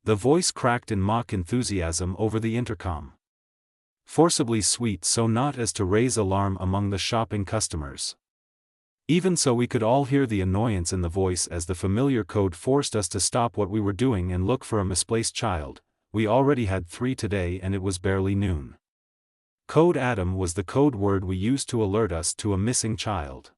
The voice cracked in mock enthusiasm over the intercom. Forcibly sweet so not as to raise alarm among the shopping customers. Even so we could all hear the annoyance in the voice as the familiar code forced us to stop what we were doing and look for a misplaced child. We already had 3 today and it was barely noon. Code Adam was the code word we used to alert us to a missing child.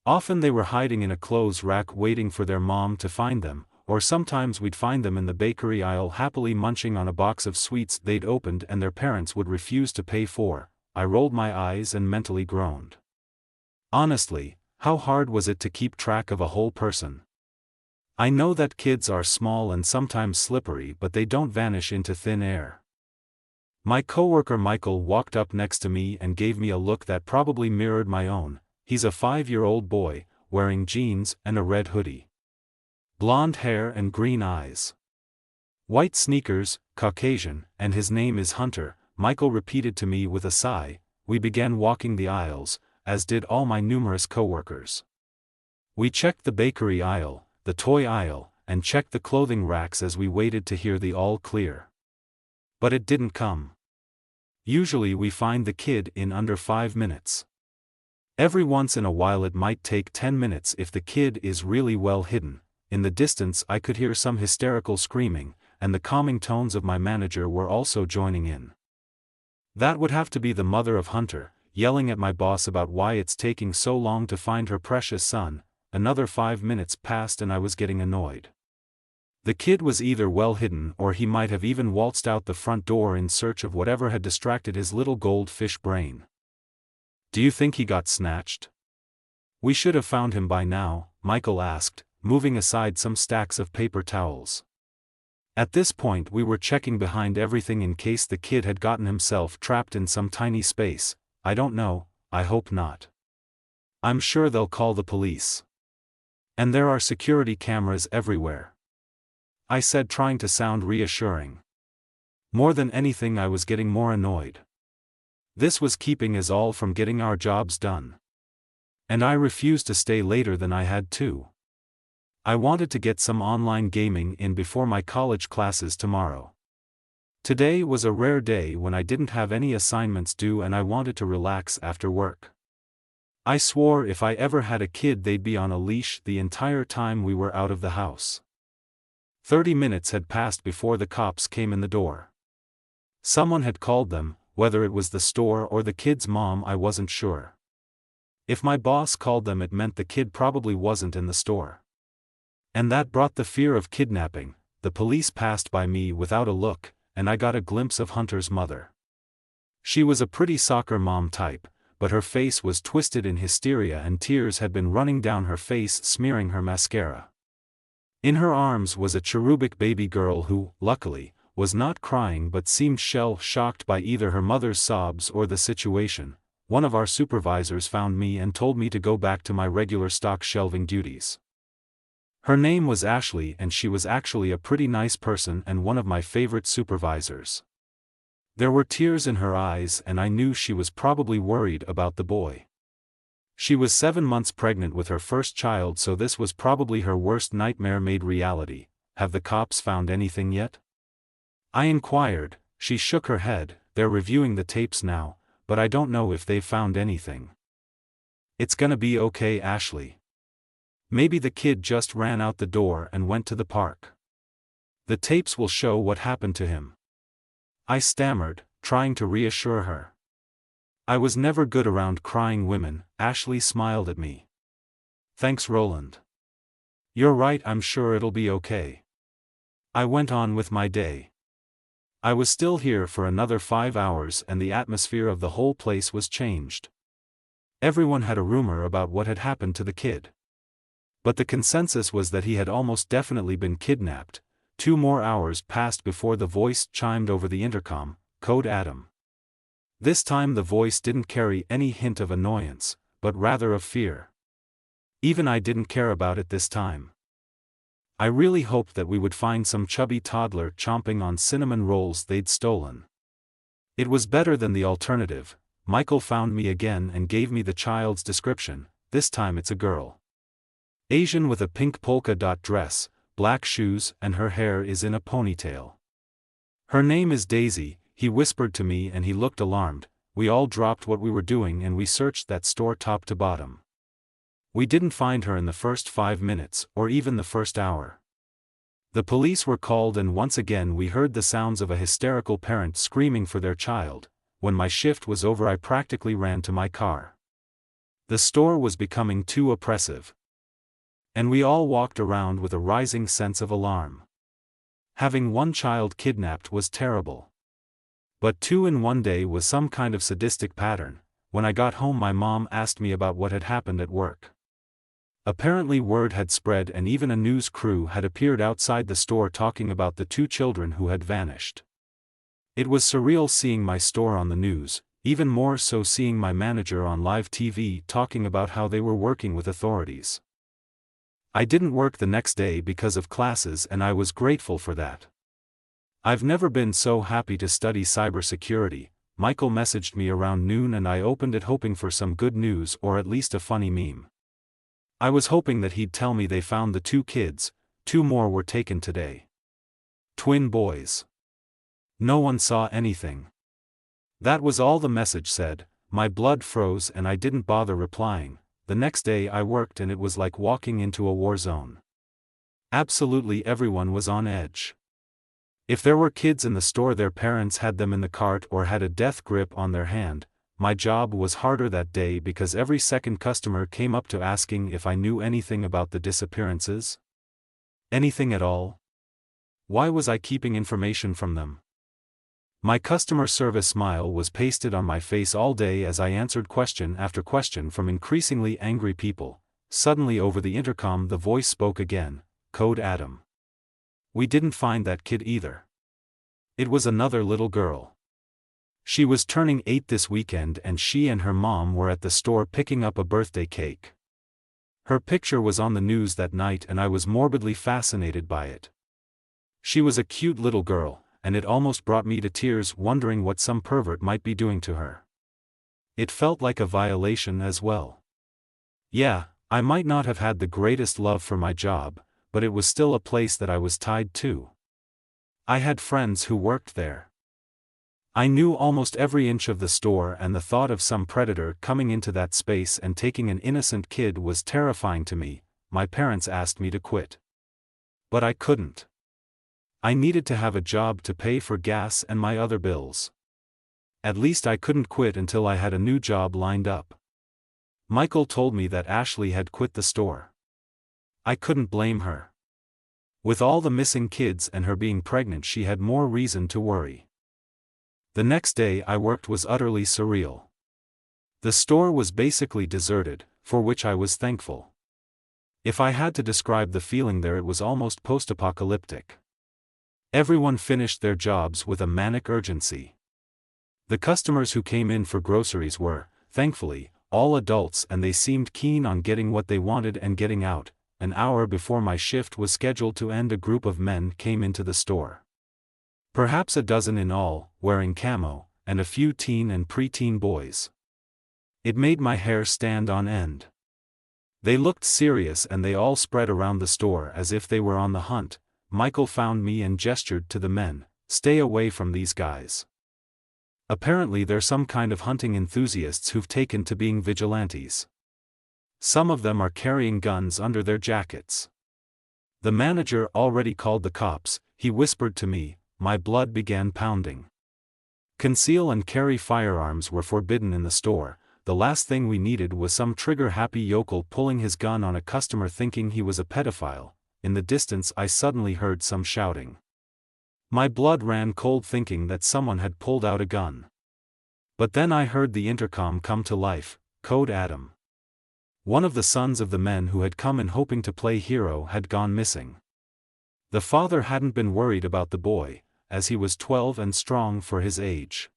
Often they were hiding in a clothes rack waiting for their mom to find them, or sometimes we'd find them in the bakery aisle happily munching on a box of sweets they'd opened and their parents would refuse to pay for. I rolled my eyes and mentally groaned. Honestly, how hard was it to keep track of a whole person? I know that kids are small and sometimes slippery, but they don't vanish into thin air. My coworker Michael walked up next to me and gave me a look that probably mirrored my own. He's a 5-year-old boy, wearing jeans and a red hoodie. Blonde hair and green eyes. White sneakers, Caucasian, and his name is Hunter, Michael repeated to me with a sigh. We began walking the aisles, as did all my numerous coworkers. We checked the bakery aisle, the toy aisle, and checked the clothing racks as we waited to hear the all clear. But it didn't come. Usually we find the kid in under 5 minutes. Every once in a while it might take 10 minutes if the kid is really well hidden. In the distance I could hear some hysterical screaming, and the calming tones of my manager were also joining in. That would have to be the mother of Hunter, yelling at my boss about why it's taking so long to find her precious son. Another 5 minutes passed and I was getting annoyed. The kid was either well hidden or he might have even waltzed out the front door in search of whatever had distracted his little goldfish brain. Do you think he got snatched? We should have found him by now, Michael asked, moving aside some stacks of paper towels. At this point we were checking behind everything in case the kid had gotten himself trapped in some tiny space. I don't know, I hope not. I'm sure they'll call the police. And there are security cameras everywhere. I said, trying to sound reassuring. More than anything I was getting more annoyed. This was keeping us all from getting our jobs done. And I refused to stay later than I had to. I wanted to get some online gaming in before my college classes tomorrow. Today was a rare day when I didn't have any assignments due and I wanted to relax after work. I swore if I ever had a kid they'd be on a leash the entire time we were out of the house. 30 minutes had passed before the cops came in the door. Someone had called them, whether it was the store or the kid's mom I wasn't sure. If my boss called them it meant the kid probably wasn't in the store. And that brought the fear of kidnapping. The police passed by me without a look, and I got a glimpse of Hunter's mother. She was a pretty soccer mom type, but her face was twisted in hysteria and tears had been running down her face smearing her mascara. In her arms was a cherubic baby girl who, luckily, was not crying but seemed shell-shocked by either her mother's sobs or the situation. One of our supervisors found me and told me to go back to my regular stock shelving duties. Her name was Ashley and she was actually a pretty nice person and one of my favorite supervisors. There were tears in her eyes and I knew she was probably worried about the boy. She was 7 months pregnant with her first child, so this was probably her worst nightmare made reality. Have the cops found anything yet? I inquired. She shook her head. They're reviewing the tapes now, but I don't know if they've found anything. It's gonna be okay, Ashley. Maybe the kid just ran out the door and went to the park. The tapes will show what happened to him. I stammered, trying to reassure her. I was never good around crying women. Ashley smiled at me. Thanks, Roland. You're right, I'm sure it'll be okay. I went on with my day. I was still here for another 5 hours and the atmosphere of the whole place was changed. Everyone had a rumor about what had happened to the kid. But the consensus was that he had almost definitely been kidnapped. 2 more hours passed before the voice chimed over the intercom, Code Adam. This time the voice didn't carry any hint of annoyance, but rather of fear. Even I didn't care about it this time. I really hoped that we would find some chubby toddler chomping on cinnamon rolls they'd stolen. It was better than the alternative. Michael found me again and gave me the child's description. This time it's a girl. Asian with a pink polka dot dress, black shoes, and her hair is in a ponytail. Her name is Daisy, he whispered to me, and he looked alarmed. We all dropped what we were doing and we searched that store top to bottom. We didn't find her in the first 5 minutes, or even the first hour. The police were called, and once again we heard the sounds of a hysterical parent screaming for their child. When my shift was over, I practically ran to my car. The store was becoming too oppressive. And we all walked around with a rising sense of alarm. Having one child kidnapped was terrible. But 2 in one day was some kind of sadistic pattern. When I got home, my mom asked me about what had happened at work. Apparently word had spread, and even a news crew had appeared outside the store talking about the 2 children who had vanished. It was surreal seeing my store on the news, even more so seeing my manager on live TV talking about how they were working with authorities. I didn't work the next day because of classes, and I was grateful for that. I've never been so happy to study cybersecurity. Michael messaged me around noon and I opened it hoping for some good news or at least a funny meme. I was hoping that he'd tell me they found the 2 kids, 2 more were taken today. Twin boys. No one saw anything. That was all the message said. My blood froze and I didn't bother replying. The next day I worked and it was like walking into a war zone. Absolutely everyone was on edge. If there were kids in the store, their parents had them in the cart or had a death grip on their hand. My job was harder that day because every second customer came up to asking if I knew anything about the disappearances. Anything at all? Why was I keeping information from them? My customer service smile was pasted on my face all day as I answered question after question from increasingly angry people. Suddenly over the intercom the voice spoke again, "Code Adam. We didn't find that kid either. It was another little girl. She was turning 8 this weekend and she and her mom were at the store picking up a birthday cake. Her picture was on the news that night and I was morbidly fascinated by it. She was a cute little girl, and it almost brought me to tears wondering what some pervert might be doing to her. It felt like a violation as well. Yeah, I might not have had the greatest love for my job, but it was still a place that I was tied to. I had friends who worked there. I knew almost every inch of the store, and the thought of some predator coming into that space and taking an innocent kid was terrifying to me. My parents asked me to quit. But I couldn't. I needed to have a job to pay for gas and my other bills. At least I couldn't quit until I had a new job lined up. Michael told me that Ashley had quit the store. I couldn't blame her. With all the missing kids and her being pregnant, she had more reason to worry. The next day I worked was utterly surreal. The store was basically deserted, for which I was thankful. If I had to describe the feeling there, it was almost post-apocalyptic. Everyone finished their jobs with a manic urgency. The customers who came in for groceries were, thankfully, all adults, and they seemed keen on getting what they wanted and getting out. An hour before my shift was scheduled to end, a group of men came into the store. Perhaps a dozen in all, wearing camo, and a few teen and preteen boys. It made my hair stand on end. They looked serious and they all spread around the store as if they were on the hunt. Michael found me and gestured to the men, "Stay away from these guys. Apparently they're some kind of hunting enthusiasts who've taken to being vigilantes. Some of them are carrying guns under their jackets." The manager already called the cops, he whispered to me. My blood began pounding. Conceal and carry firearms were forbidden in the store. The last thing we needed was some trigger-happy yokel pulling his gun on a customer thinking he was a pedophile. In the distance I suddenly heard some shouting. My blood ran cold thinking that someone had pulled out a gun. But then I heard the intercom come to life, "Code Adam." One of the sons of the men who had come in hoping to play hero had gone missing. The father hadn't been worried about the boy, as he was 12 and strong for his age.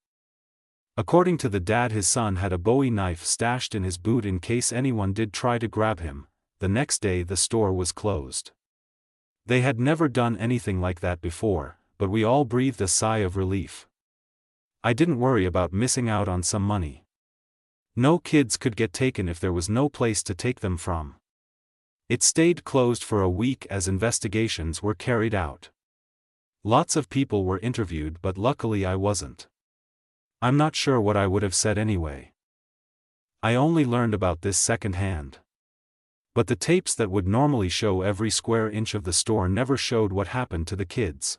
According to the dad, his son had a Bowie knife stashed in his boot in case anyone did try to grab him. The next day the store was closed. They had never done anything like that before, but we all breathed a sigh of relief. I didn't worry about missing out on some money. No kids could get taken if there was no place to take them from. It stayed closed for a week as investigations were carried out. Lots of people were interviewed, but luckily I wasn't. I'm not sure what I would have said anyway. I only learned about this secondhand. But the tapes that would normally show every square inch of the store never showed what happened to the kids.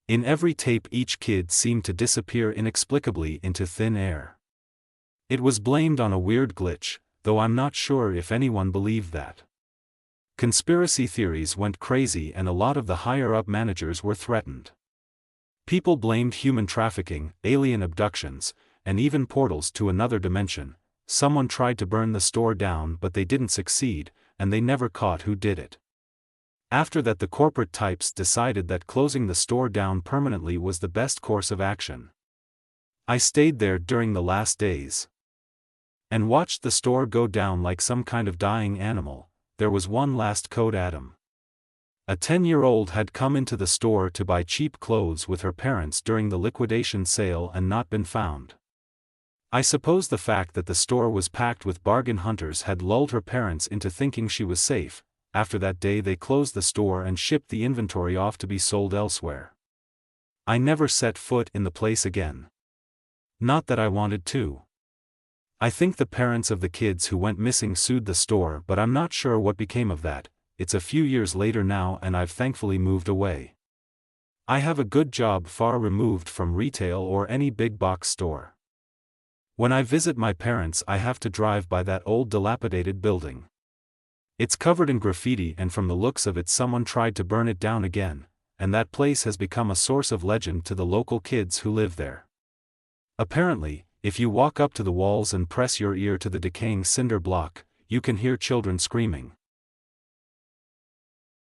In every tape, each kid seemed to disappear inexplicably into thin air. It was blamed on a weird glitch, though I'm not sure if anyone believed that. Conspiracy theories went crazy and a lot of the higher-up managers were threatened. People blamed human trafficking, alien abductions, and even portals to another dimension. Someone tried to burn the store down, but they didn't succeed, and they never caught who did it. After that, the corporate types decided that closing the store down permanently was the best course of action. I stayed there during the last days and watched the store go down like some kind of dying animal. There was one last code atom. A 10-year-old had come into the store to buy cheap clothes with her parents during the liquidation sale and not been found. I suppose the fact that the store was packed with bargain hunters had lulled her parents into thinking she was safe. After that day they closed the store and shipped the inventory off to be sold elsewhere. I never set foot in the place again. Not that I wanted to. I think the parents of the kids who went missing sued the store, but I'm not sure what became of that. It's a few years later now and I've thankfully moved away. I have a good job far removed from retail or any big box store. When I visit my parents, I have to drive by that old dilapidated building. It's covered in graffiti, and from the looks of it someone tried to burn it down again, and that place has become a source of legend to the local kids who live there. Apparently, if you walk up to the walls and press your ear to the decaying cinder block, you can hear children screaming.